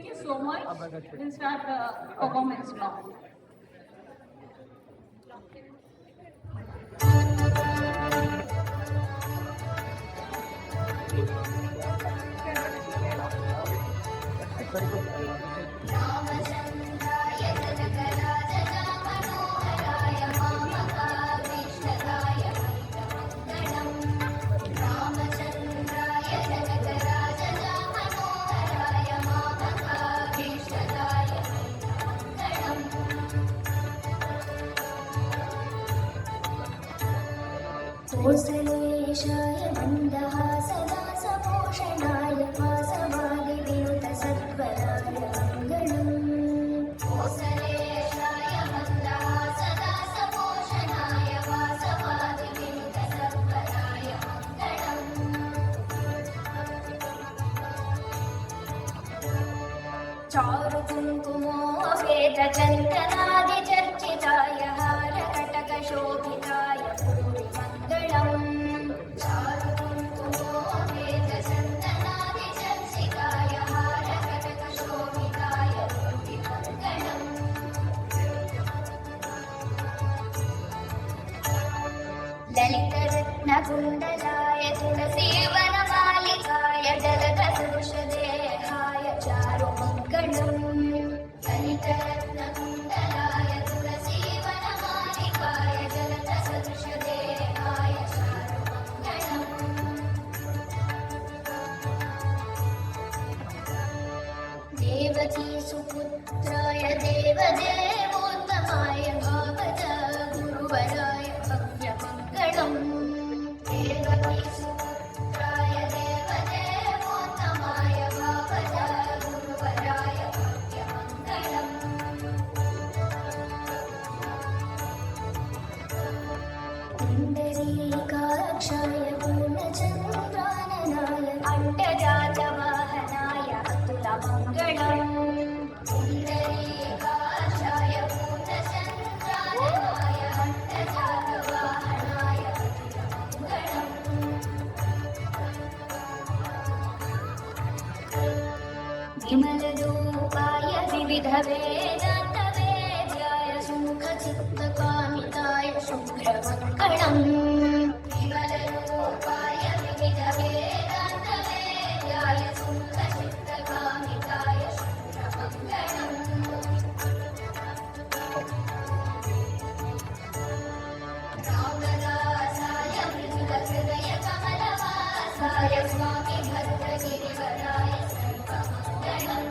Thank you so much. We'll start the performance now. रामचन्द्राय जनकराजमनोहराय मामकाभीष्टदाय मङ्गलम् रामचन्द्राय जनकराजमनोहराय मामकाभीष्टदाय मङ्गलम् कोसलेशाय मन्दहासदा सपोषणाय वासवादिविनुतसत्वराय मङ्गलम् कोसलेशाय मन्दहासदा सपोषणाय वासवादिविनुतसत्वराय मङ्गलम् चारुकुङ्कुमोपेतचन्दनादिचर्चिताय हारकटकशोभिताय भूरिमङ्गलम् चारुकुङ्कुमोपेतचन्दनादिचर्चिताय हारकटकशोभिताय भूरिमङ्गलम् ललितरत्नकुण्डलाय तुलसीवनमालिकाय जलधसुषदेहाय चारुमङ्गलम् ललितरत्नकुण्डलाय तुलसीवनमालिकाय जलधसुषदेहाय चारुमङ्गलम् देवकी सुपुत्राय देवदेवोत्तमाय भावज गुरुवराय भव्यमङ्गलम् देवकी सुपुत्राय देवदेवोत्तमाय भावज गुरुवराय भव्यमङ्गलम् पुण्डरीकाक्षाय पूर्णचन्द्राननाय अण्डजातवाहनाय अतुलमङ्गलम् पुण्डरीकाक्षाय पूर्णचन्द्राननाय अण्डजातवाहनाय अतुलमङ्गलम् विमलरूपाय विविधवेदान्तवेद्याय सुमुखचित्तकामिताय शुभ्रमङ्गलम् विमलरूपाय विविधवेदान्तवेद्याय सुमुखचित्तकामिताय शुभ्रमङ्गलम् रामदासाय मृदुलहृदयकमलवासाय स्वामी भद्रगिरिवराय सर्वमङ्गलम्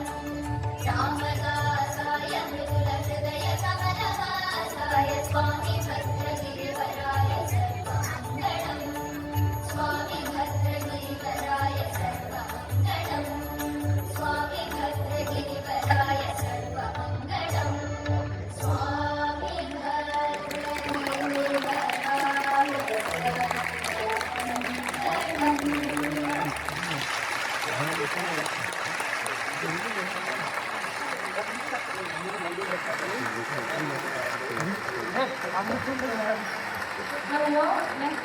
रामदासाय मृदुलहृदयकमलवासाय स्वामी भद्रगिरिवराय सर्वमङ्गलम् स्वामी भद्रगिरिवराय सर्वमङ्गलम् स्वामी भद्रगिरिवराय सर्वमङ्गलम् स्वामी Hello. Next.